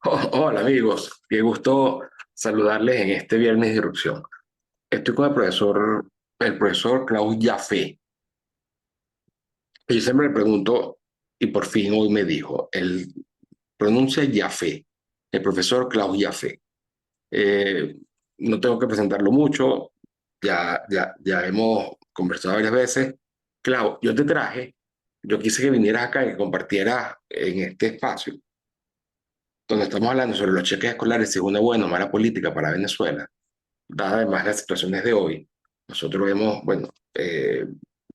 Hola amigos, qué gusto saludarles en este viernes de irrupción. Estoy con el profesor Klaus Jaffe. Y yo siempre le pregunto, y por fin hoy me dijo, él pronuncia Jaffe, el profesor Klaus Jaffe. Eh, no tengo que presentarlo mucho, ya hemos conversado varias veces. Klaus, yo quise que vinieras acá y que compartieras en este espacio donde estamos hablando sobre los cheques escolares, si es una buena o mala política para Venezuela, dadas además las situaciones de hoy. Nosotros hemos, bueno,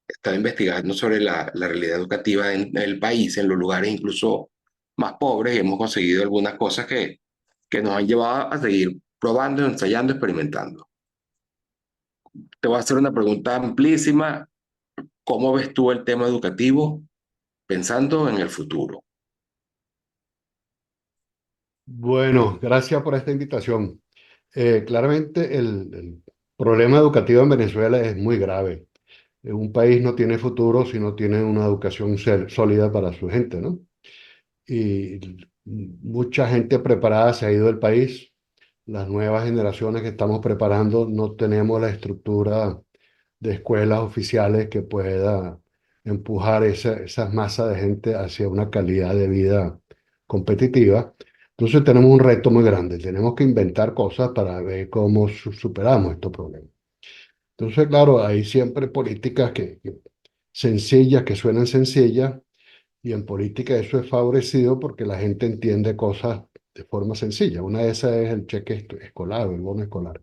estado investigando sobre la realidad educativa en el país, en los lugares incluso más pobres, y hemos conseguido algunas cosas que nos han llevado a seguir probando, ensayando, experimentando. Te voy a hacer una pregunta amplísima. ¿Cómo ves tú el tema educativo pensando en el futuro? Bueno, gracias por esta invitación. Claramente el problema educativo en Venezuela es muy grave. Un país no tiene futuro si no tiene una educación sólida para su gente, ¿no? Y mucha gente preparada se ha ido del país. Las nuevas generaciones que estamos preparando no tenemos la estructura de escuelas oficiales que pueda empujar esas masas de gente hacia una calidad de vida competitiva. Entonces tenemos un reto muy grande, tenemos que inventar cosas para ver cómo superamos estos problemas. Entonces, claro, hay siempre políticas sencillas, que suenan sencillas, y en política eso es favorecido porque la gente entiende cosas de forma sencilla. Una de esas es el cheque escolar o el bono escolar.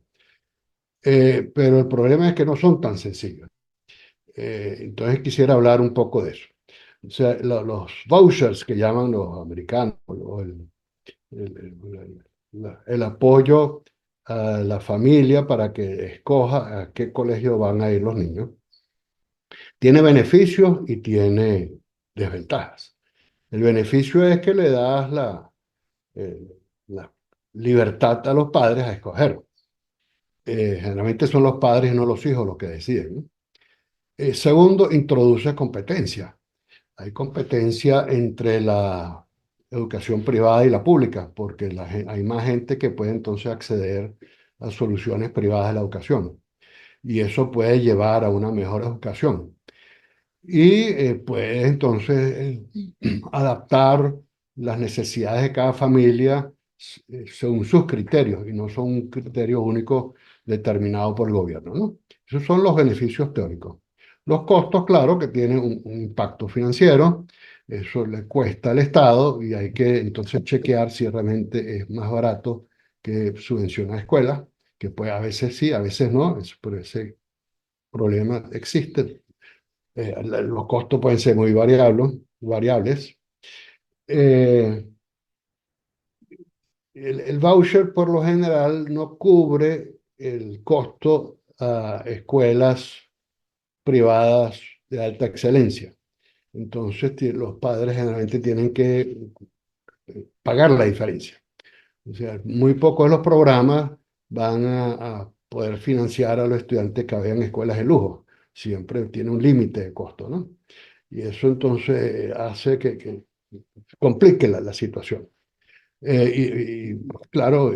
Pero el problema es que no son tan sencillos. Entonces quisiera hablar un poco de eso. O sea, los vouchers que llaman los americanos, o el apoyo a la familia para que escoja a qué colegio van a ir los niños, tiene beneficios y tiene desventajas. El beneficio es que le das eh, la libertad a los padres a escoger. Generalmente son los padres y no los hijos los que deciden, ¿no? Segundo, introduce competencia. Hay competencia entre la educación privada y la pública, porque hay más gente que puede entonces acceder a soluciones privadas de la educación. Y eso puede llevar a una mejor educación. Y puede entonces adaptar las necesidades de cada familia según sus criterios, y no son un criterio único determinado por el gobierno, ¿no? Esos son los beneficios teóricos. Los costos, claro, que tienen un impacto financiero, eso le cuesta al Estado y hay que entonces chequear si realmente es más barato que subvencionar escuelas, que pues a veces sí, a veces no, por ese problema existe. Los costos pueden ser muy variables. Eh, el voucher por lo general no cubre el costo a escuelas privadas de alta excelencia. Entonces los padres generalmente tienen que pagar la diferencia. O sea, muy pocos de los programas van a poder financiar a los estudiantes que vayan a escuelas de lujo. Siempre tiene un límite de costo, ¿no? Y eso entonces hace que complique la situación. Claro,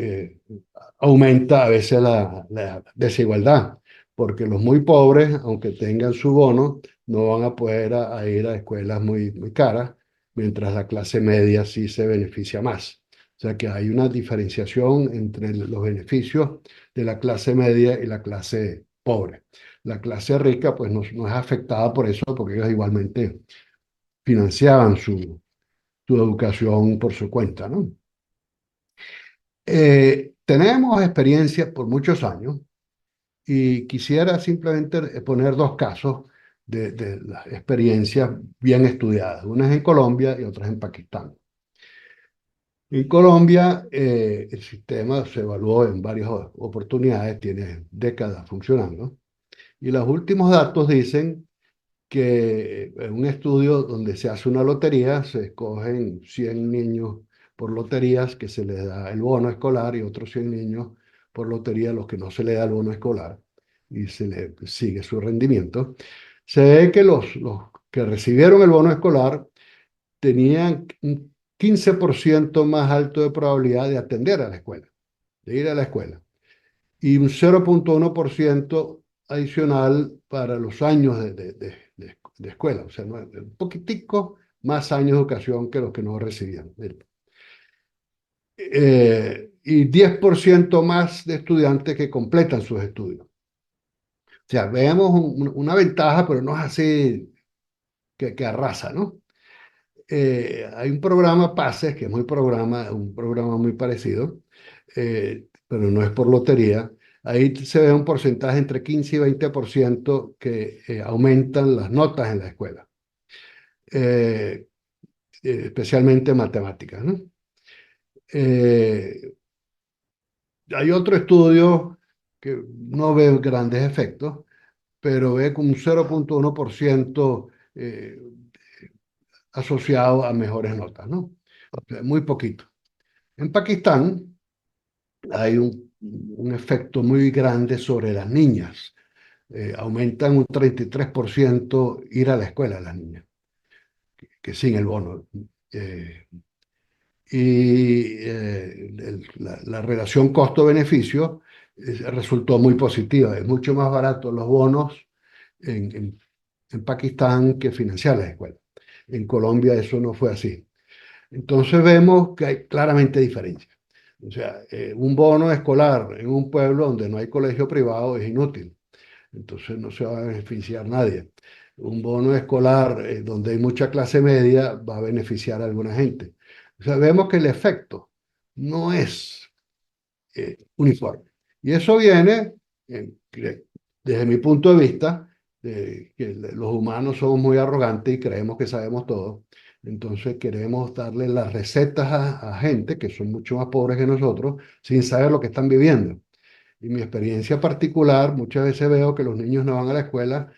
aumenta a veces la desigualdad, porque los muy pobres, aunque tengan su bono, no van a poder a ir a escuelas muy caras, mientras la clase media sí se beneficia más. O sea que hay una diferenciación entre los beneficios de la clase media y la clase pobre. La clase rica pues no es afectada por eso, porque ellos igualmente financiaban su educación por su cuenta, ¿no? Tenemos experiencia por muchos años y quisiera simplemente poner dos casos de las experiencias bien estudiadas, unas en Colombia y otras en Pakistán. En Colombia, el sistema se evaluó en varias oportunidades, tiene décadas funcionando, y los últimos datos dicen que en un estudio donde se hace una lotería, se escogen 100 niños por loterías que se les da el bono escolar y otros 100 niños por lotería a los que no se les da el bono escolar y se les sigue su rendimiento. Se ve que los que recibieron el bono escolar tenían 15% más alto de probabilidad de atender a la escuela, de ir a la escuela. Y un 0,1% adicional para los años de escuela. O sea, un poquitico más años de educación que los que no recibían. Y 10% más de estudiantes que completan sus estudios. O sea, veamos una ventaja, pero no es así que arrasa, ¿no? Hay un programa PASES, que es un programa muy parecido, pero no es por lotería. Ahí se ve un porcentaje entre 15 y 20% que aumentan las notas en la escuela, eh, especialmente en matemáticas, ¿no? Eh, Hay otro estudio que no ve grandes efectos, pero ve con un 0,1% asociado a mejores notas, ¿no? O sea, muy poquito. En Pakistán hay un efecto muy grande sobre las niñas. Aumentan un 33% ir a la escuela las niñas, que sin el bono. Eh, la relación costo-beneficio resultó muy positiva. Es mucho más barato los bonos en, en, en Pakistán que financiar las escuelas. En Colombia eso no fue así. Entonces vemos que hay claramente diferencias. O sea, un bono escolar en un pueblo donde no hay colegio privado es inútil. Entonces no se va a beneficiar nadie. Un bono escolar donde hay mucha clase media va a beneficiar a alguna gente. O sea, vemos que el efecto no es uniforme. Y eso viene, desde mi punto de vista, que los humanos somos muy arrogantes y creemos que sabemos todo. Entonces queremos darle las recetas a gente que son mucho más pobres que nosotros sin saber lo que están viviendo. Y mi experiencia particular, muchas veces veo que los niños no van a la escuela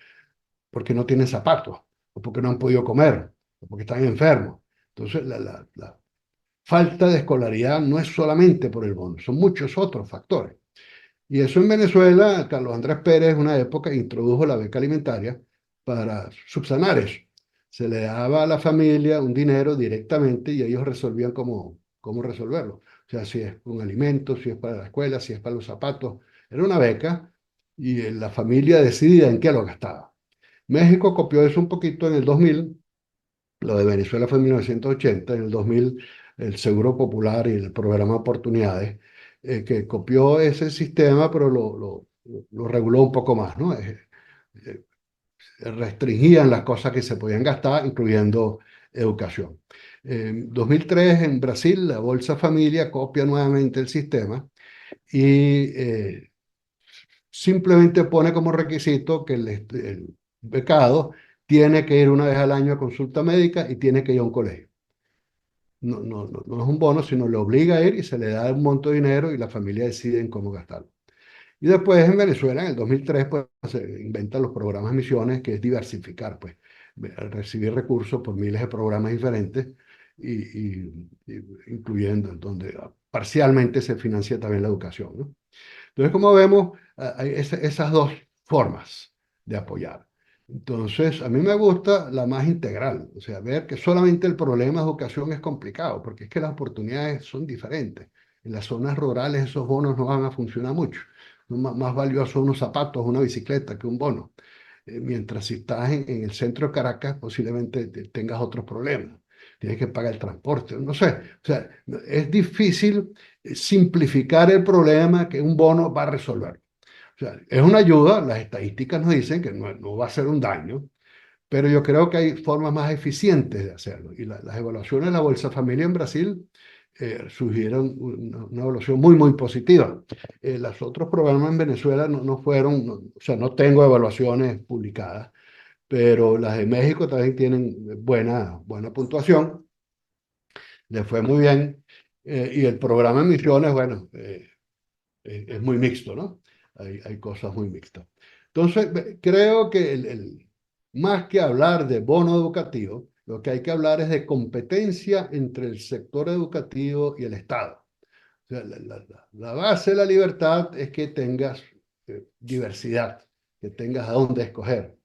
porque no tienen zapatos, o porque no han podido comer, o porque están enfermos. Entonces, la falta de escolaridad no es solamente por el bono, son muchos otros factores. Y eso en Venezuela, Carlos Andrés Pérez, en una época, introdujo la beca alimentaria para subsanar eso. Se le daba a la familia un dinero directamente y ellos resolvían cómo resolverlo. O sea, si es un alimento, si es para la escuela, si es para los zapatos. Era una beca y la familia decidía en qué lo gastaba. México copió eso un poquito en el 2000. Lo de Venezuela fue en 1980. En el 2000 el Seguro Popular y el programa Oportunidades, que copió ese sistema, pero lo reguló un poco más, ¿no? Eh, Restringían las cosas que se podían gastar, incluyendo educación. En 2003, en Brasil, la Bolsa Familia copia nuevamente el sistema y simplemente pone como requisito que el becado tiene que ir una vez al año a consulta médica y tiene que ir a un colegio. No es un bono, sino le obliga a ir y se le da un monto de dinero y la familia decide en cómo gastarlo. Y después en Venezuela, en el 2003, pues se inventan los programas Misiones, que es diversificar, pues, recibir recursos por miles de programas diferentes, incluyendo donde parcialmente se financia también la educación, ¿no? Entonces, como vemos, hay esas dos formas de apoyar. Entonces, a mí me gusta la más integral, o sea, ver que solamente el problema de educación es complicado, porque es que las oportunidades son diferentes. En las zonas rurales esos bonos no van a funcionar mucho. Más valioso unos zapatos, una bicicleta que un bono. Mientras si estás en el centro de Caracas, posiblemente tengas otros problemas. Tienes que pagar el transporte, no sé. O sea, es difícil simplificar el problema que un bono va a resolver. O sea, es una ayuda, las estadísticas nos dicen que no va a ser un daño, pero yo creo que hay formas más eficientes de hacerlo. Y las evaluaciones de la Bolsa Familia en Brasil sugirieron una evaluación muy, muy positiva. Los otros programas en Venezuela no fueron, o sea, no tengo evaluaciones publicadas, pero las de México también tienen buena puntuación, le fue muy bien. Y el programa en Misiones, bueno, es muy mixto, ¿no? Hay cosas muy mixtas. Entonces, creo que más que hablar de bono educativo, lo que hay que hablar es de competencia entre el sector educativo y el Estado. O sea, la base de la libertad es que tengas diversidad, que tengas a dónde escoger.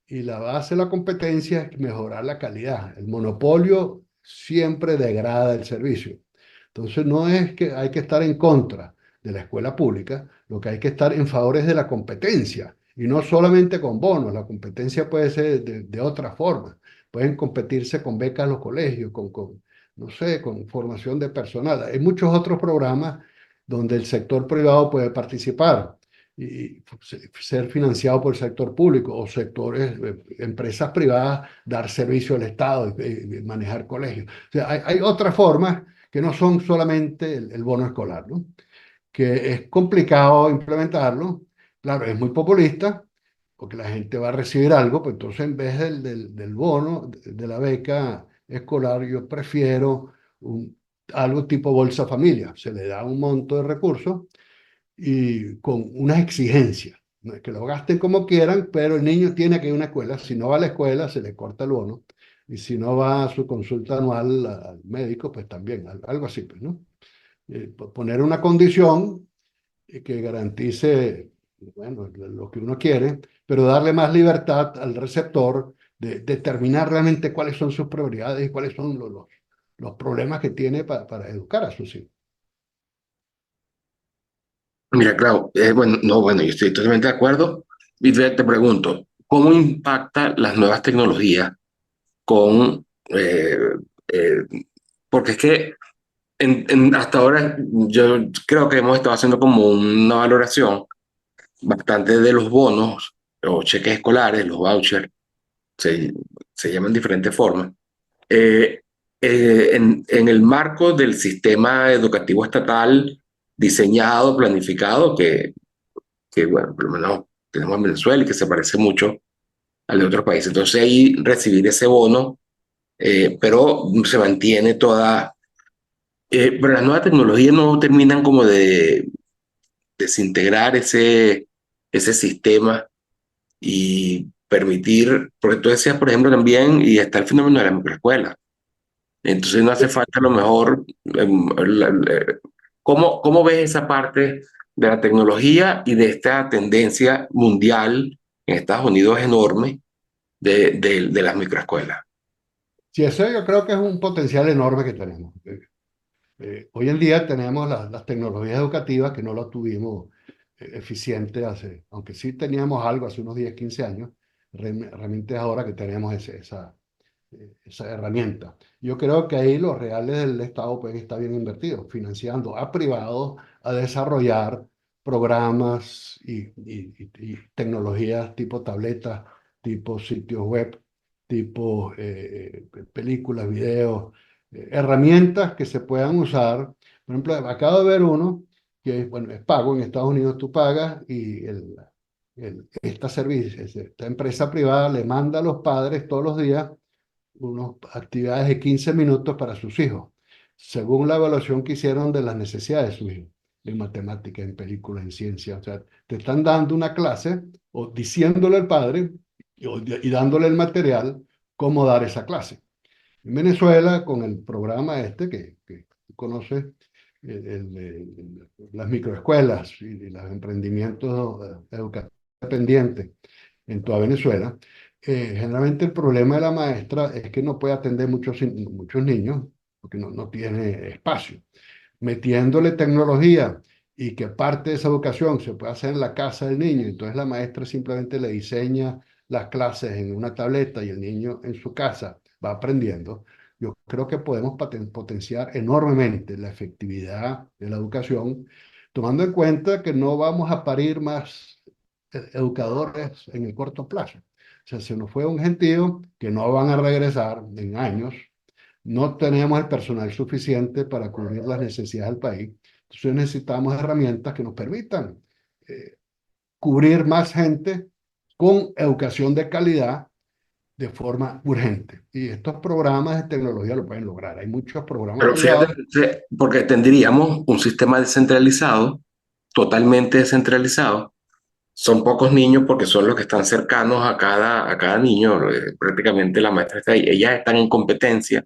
Y la base de la competencia es mejorar la calidad. El monopolio siempre degrada el servicio. Entonces no es que hay que estar en contra de la escuela pública, lo que hay que estar en favor es de la competencia, y no solamente con bonos, la competencia puede ser de otra forma. Pueden competirse con becas los colegios, no sé, con formación de personal. Hay muchos otros programas donde el sector privado puede participar y ser financiado por el sector público o sectores, empresas privadas, dar servicio al Estado y manejar colegios. O sea, hay otras formas que no son solamente el bono escolar, ¿no? Que es complicado implementarlo. Claro, es muy populista, porque la gente va a recibir algo, pues entonces en vez del bono, de la beca escolar, yo prefiero algo tipo Bolsa Familia. Se le da un monto de recursos y con unas exigencias, ¿no? Que lo gasten como quieran, pero el niño tiene que ir a una escuela. Si no va a la escuela, se le corta el bono. Y si no va a su consulta anual al médico, pues también, algo así, pues, ¿no? Poner una condición que garantice, bueno, lo que uno quiere, pero darle más libertad al receptor de determinar realmente cuáles son sus prioridades y cuáles son los problemas que tiene para educar a sus hijos. Mira, claro, bueno, no, bueno, yo estoy totalmente de acuerdo. Y te pregunto, ¿cómo impacta las nuevas tecnologías con, eh, porque es que hasta ahora yo creo que hemos estado haciendo como una valoración bastante de los bonos o cheques escolares, los vouchers, se, se llaman de diferentes formas, eh, en el marco del sistema educativo estatal diseñado, planificado, bueno, por lo menos tenemos en Venezuela y que se parece mucho al de otros países. Entonces ahí recibir ese bono, pero se mantiene toda. Pero las nuevas tecnologías no terminan como de desintegrar ese sistema y permitir, porque tú decías, por ejemplo, también, y está el fenómeno de la microescuela. Entonces no hace falta a lo mejor, ¿cómo ves esa parte de la tecnología y de esta tendencia mundial en Estados Unidos enorme de las microescuelas? Sí, eso yo creo que es un potencial enorme que tenemos. Hoy en día tenemos las tecnologías educativas que no lo tuvimos eficiente hace, aunque sí teníamos algo hace unos 10 15 años, realmente es ahora que tenemos esa herramienta. Yo creo que ahí los reales del Estado pueden estar bien invertidos, financiando a privados a desarrollar programas y tecnologías tipo tabletas, tipo sitios web, tipo películas, videos, herramientas que se puedan usar. Por ejemplo, acabo de ver uno que bueno, es pago. En Estados Unidos tú pagas y esta servicio, esta empresa privada le manda a los padres todos los días unas actividades de 15 minutos para sus hijos, según la evaluación que hicieron de las necesidades de sus hijos, en matemáticas, en películas, en ciencia. O sea, te están dando una clase o diciéndole al padre y dándole el material cómo dar esa clase. En Venezuela, con el programa este que tú conoces, las microescuelas y los emprendimientos educativos dependientes en toda Venezuela, generalmente el problema de la maestra es que no puede atender muchos niños porque no tiene espacio. Metiéndole tecnología y que parte de esa educación se puede hacer en la casa del niño, entonces la maestra simplemente le diseña las clases en una tableta y el niño en su casa va aprendiendo. Yo creo que podemos potenciar enormemente la efectividad de la educación, tomando en cuenta que no vamos a parir más educadores en el corto plazo. O sea, se nos fue un gentío que no van a regresar en años. No tenemos el personal suficiente para cubrir las necesidades del país. Entonces necesitamos herramientas que nos permitan eh, cubrir más gente con educación de calidad de forma urgente. Y estos programas de tecnología lo pueden lograr. Hay muchos programas Pero fíjate, privados. porque tendríamos un sistema descentralizado, totalmente descentralizado. Son pocos niños porque son los que están cercanos a cada niño. Prácticamente la maestra está ahí. Ellas están en competencia,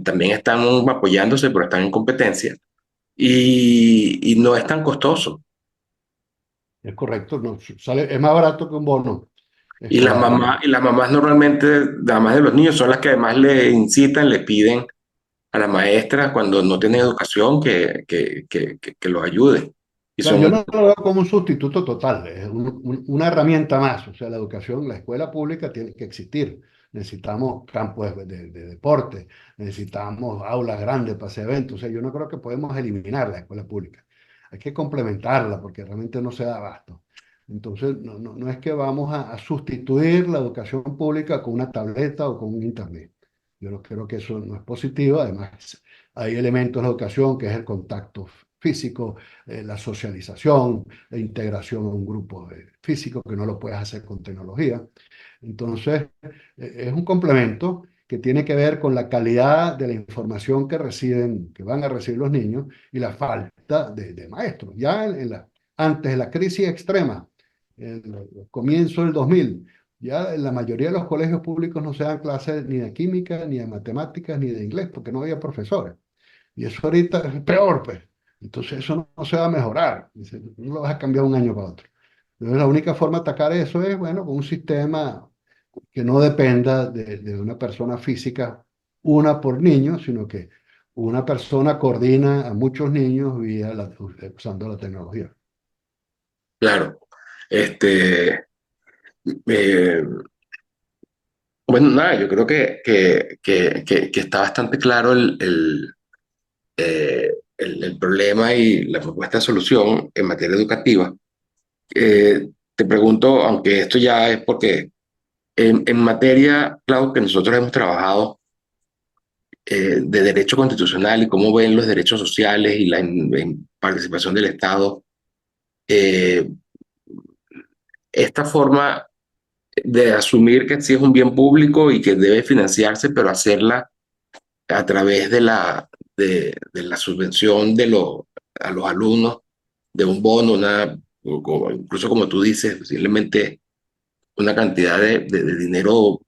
también están apoyándose, pero están en competencia. Y no es tan costoso. Es correcto, no, es más barato que un bono. escolar. Y las mamás normalmente, además de los niños, son las que además le incitan, le piden a la maestra cuando no tienen educación que los ayude. Y Claro, yo son, no lo veo como un sustituto total, es una herramienta más. O sea, la educación, la escuela pública tiene que existir. Necesitamos campos de deporte, necesitamos aulas grandes para hacer eventos. O sea, yo no creo que podemos eliminar la escuela pública. Hay que complementarla porque realmente no se da abasto. Entonces, no es que vamos a sustituir la educación pública con una tableta o con un internet. Yo no creo que eso no es positivo. Además, hay elementos de la educación que es el contacto físico, la socialización, la integración en un grupo físico que no lo puedes hacer con tecnología. Entonces, es un complemento que tiene que ver con la calidad de la información que reciben, que van a recibir los niños y la falta de maestros. Ya antes de la crisis extrema, en el comienzo del 2000, ya en la mayoría de los colegios públicos no se dan clases ni de química, ni de matemáticas, ni de inglés, porque no había profesores. Y eso ahorita es peor, pues. Entonces eso no se va a mejorar. Dice, no lo vas a cambiar un año para otro. Entonces la única forma de atacar eso es, bueno, con un sistema que no dependa de una persona física, una por niño, sino que una persona coordina a muchos niños usando la tecnología. claro, este, eh, bueno, nada, yo creo que está bastante claro el problema y la propuesta de solución en materia educativa. Te pregunto, aunque esto ya es porque en materia, Clau, que nosotros hemos trabajado de derecho constitucional y cómo ven los derechos sociales y la participación del Estado, eh, esta forma de asumir que sí es un bien público y que debe financiarse, pero hacerla a través de la subvención a los alumnos, de un bono, incluso como tú dices, posiblemente una cantidad de dinero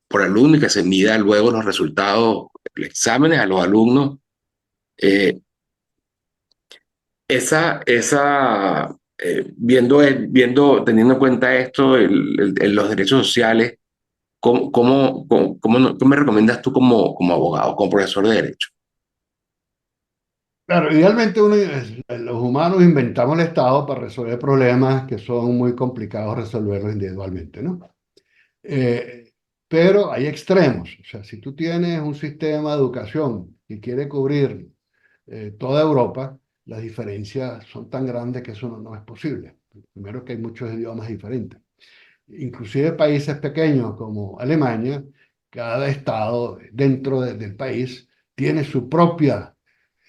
por alumno y que se mida luego los resultados, los exámenes a los alumnos. Eh, teniendo en cuenta esto, los derechos sociales, ¿qué me recomiendas tú como abogado, como profesor de derecho? Claro, idealmente los humanos inventamos el Estado para resolver problemas que son muy complicados resolverlos individualmente, ¿no? Eh, pero hay extremos. O sea, si tú tienes un sistema de educación que quiere cubrir toda Europa, las diferencias son tan grandes que eso no es posible. Primero que hay muchos idiomas diferentes. Inclusive países pequeños como Alemania, cada estado dentro del país tiene su propia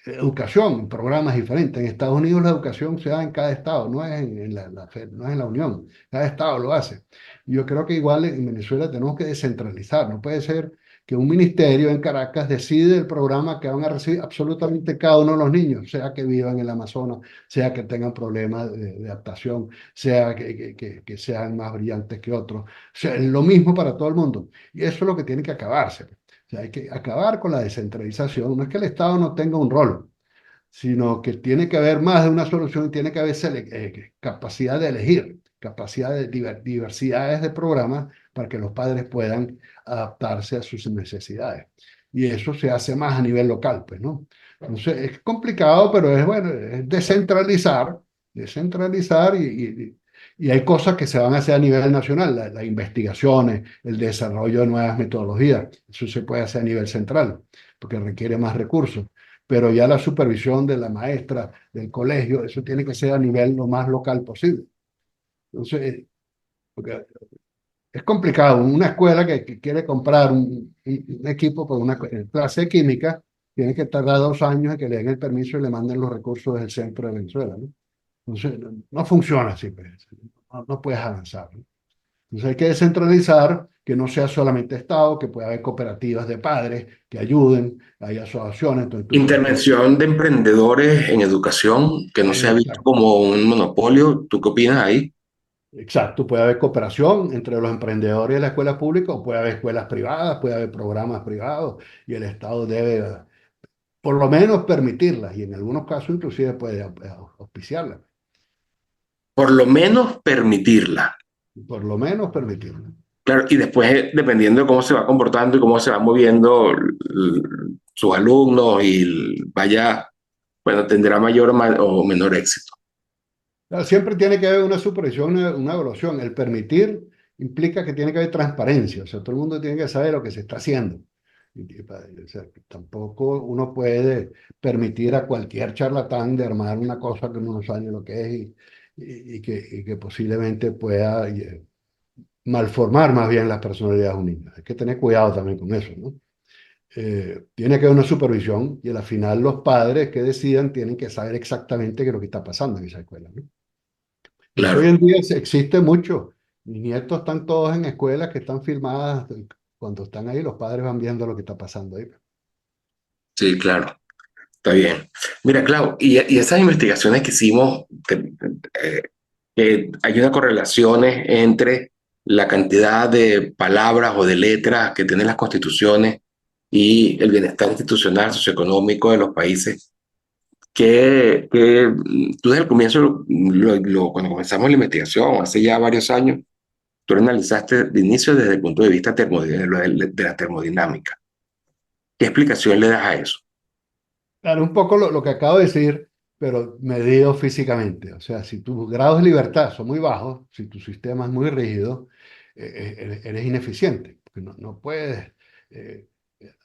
educación, programas diferentes. En Estados Unidos la educación se da en cada estado, no es no es en la Unión. Cada estado lo hace. Yo creo que igual en Venezuela tenemos que descentralizar. No puede ser que un ministerio en Caracas decide el programa que van a recibir absolutamente cada uno de los niños, sea que vivan en el Amazonas, sea que tengan problemas de adaptación, sea que sean más brillantes que otros. O sea, es lo mismo para todo el mundo. Y eso es lo que tiene que acabarse. O sea, hay que acabar con la descentralización. No es que el Estado no tenga un rol, sino que tiene que haber más de una solución y tiene que haber capacidad de elegir, capacidad de diversidades de programas para que los padres puedan adaptarse a sus necesidades. Y eso se hace más a nivel local, pues, ¿no? Entonces, es complicado, pero es bueno, es descentralizar y hay cosas que se van a hacer a nivel nacional, las investigaciones, el desarrollo de nuevas metodologías, eso se puede hacer a nivel central, porque requiere más recursos, pero ya la supervisión de la maestra, del colegio, eso tiene que ser a nivel lo más local posible. Entonces, porque es complicado, una escuela que quiere comprar un equipo para una clase de química, tiene que tardar 2 años en que le den el permiso y le manden los recursos del centro de Venezuela, ¿no? Entonces, no funciona así, pues. No puedes avanzar, ¿no? Entonces hay que descentralizar, que no sea solamente Estado, que pueda haber cooperativas de padres que ayuden, hay asociaciones, entonces tú puedes tener... Intervención de emprendedores en educación, que no se ha visto Exacto, como un monopolio. ¿Tú qué opinas ahí? exacto, puede haber cooperación entre los emprendedores de la escuela pública, o puede haber escuelas privadas, puede haber programas privados, y el Estado debe por lo menos permitirlas, y en algunos casos inclusive puede auspiciarlas. Por lo menos permitirla. por lo menos permitirlo. Claro, y después, dependiendo de cómo se va comportando y cómo se van moviendo sus alumnos vaya, bueno, tendrá mayor o menor éxito. Claro, siempre tiene que haber una supervisión, una evaluación. El permitir implica que tiene que haber transparencia, o sea, todo el mundo tiene que saber lo que se está haciendo. O sea, que tampoco uno puede permitir a cualquier charlatán de armar una cosa que uno no sabe ni lo que es y que posiblemente pueda malformar más bien las personalidades de un niño. Hay que tener cuidado también con eso, ¿no? Tiene que haber una supervisión y al final los padres que decidan tienen que saber exactamente qué es lo que está pasando en esa escuela, ¿no? Eso hoy Claro, en día existe mucho. Mis nietos están todos en escuelas que están filmadas. Cuando están ahí, los padres van viendo lo que está pasando ahí. sí, claro, está bien. Mira, Clau, y esas investigaciones que hicimos, eh, que hay una correlación entre la cantidad de palabras o de letras que tienen las constituciones y el bienestar institucional, socioeconómico de los países, que tú desde el comienzo, cuando comenzamos la investigación, hace ya varios años, tú lo analizaste de inicio desde el punto de vista de la termodinámica. ¿Qué explicación le das a eso? Claro, un poco lo que acabo de decir, pero medido físicamente. O sea, si tus grados de libertad son muy bajos, si tu sistema es muy rígido, eres ineficiente, porque no puedes eh,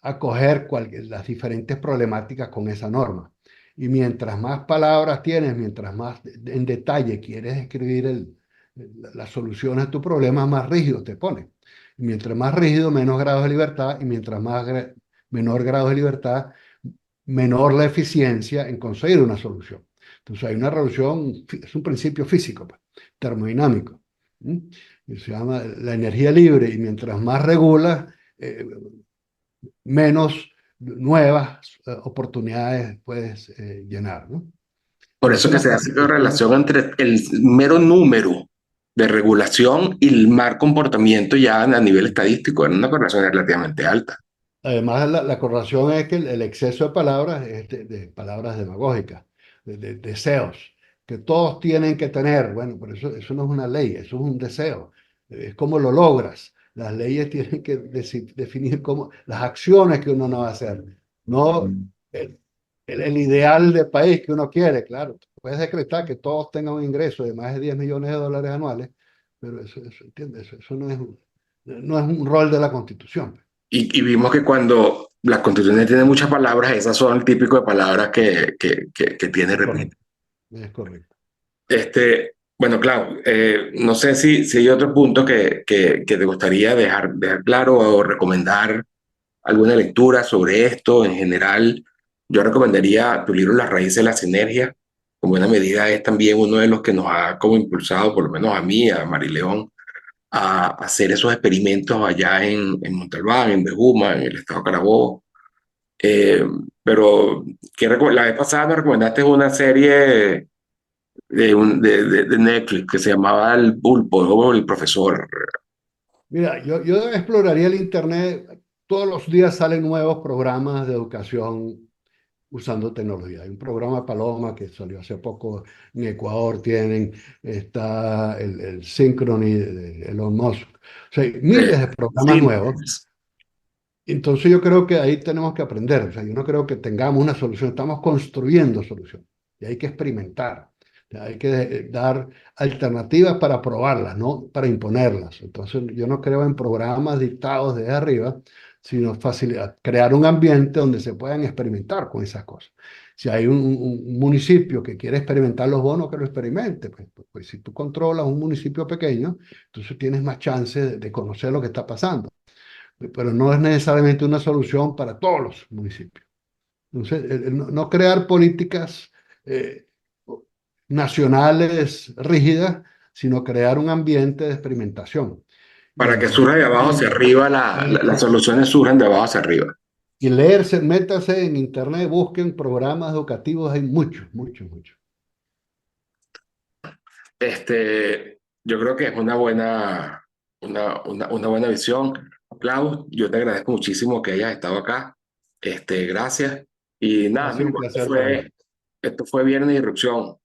acoger las diferentes problemáticas con esa norma. Y mientras más palabras tienes, mientras más en detalle quieres escribir la solución a tu problema, más rígido te pone. Y mientras más rígido, menos grados de libertad, y mientras menor grado de libertad, menor la eficiencia en conseguir una solución. Entonces hay una relación, es un principio físico, pues, termodinámico, ¿m? Y se llama la energía libre, y mientras más regula, menos nuevas oportunidades puedes llenar, ¿no? Por Por eso eso que las se hace una constituciones, relación entre el mero número de regulación y el mal comportamiento ya a nivel estadístico, en una correlación relativamente alta. además la correlación es que el exceso de palabras es de palabras demagógicas, de deseos, que todos tienen que tener. Bueno, pero eso no es una ley, eso es un deseo. Es como lo logras. Las leyes tienen que definir cómo, las acciones que uno no va a hacer, no el, el ideal de país que uno quiere, claro. Puedes decretar que todos tengan un ingreso de más de 10 millones de dólares anuales, pero ¿entiendes? Eso no es un rol de la Constitución. Y vimos que cuando las constituciones tienen muchas palabras, esas son el típico de palabras que tiene Es repite. correcto, es correcto. Bueno, Clau, no sé si hay otro punto que te gustaría dejar claro o recomendar alguna lectura sobre esto en general. Yo recomendaría tu libro Las raíces de la sinergia. En buena medida es también uno de los que nos ha como impulsado, por lo menos a mí, a Marileón, a hacer esos experimentos allá en Montalbán, en Bejuma, en el estado Carabobo. Eh, pero la vez pasada me recomendaste una serie de Netflix que se llamaba El Pulpo, o El Profesor. Mira, yo exploraría el Internet. Todos los días salen nuevos programas de educación usando tecnología. Hay un programa Paloma que salió hace poco en Ecuador, está el Synchrony de Elon Musk. O sea, hay Eh, miles de programas sí, nuevos. Entonces yo creo que ahí tenemos que aprender. O sea, yo no creo que tengamos una solución, estamos construyendo soluciones y hay que experimentar. O sea, hay que dar alternativas para probarlas, no para imponerlas. Entonces yo no creo en programas dictados desde arriba, sino facilitar, crear un ambiente donde se puedan experimentar con esas cosas. Si hay un municipio que quiere experimentar los bonos, que lo experimente. Pues si tú controlas un municipio pequeño, entonces tienes más chances de conocer lo que está pasando, pero no es necesariamente una solución para todos los municipios. Entonces, no crear políticas eh, nacionales rígidas, sino crear un ambiente de experimentación. Y para que surja de abajo hacia arriba, las soluciones surjan de abajo hacia arriba. y leerse, métase en internet, busquen programas educativos, hay muchos, muchos, muchos. Yo creo que es una buena visión. Klaus, yo te agradezco muchísimo que hayas estado acá. Gracias. Y Ha nada, sido un amigo, placer para mí. esto fue Viernes de Irrupción.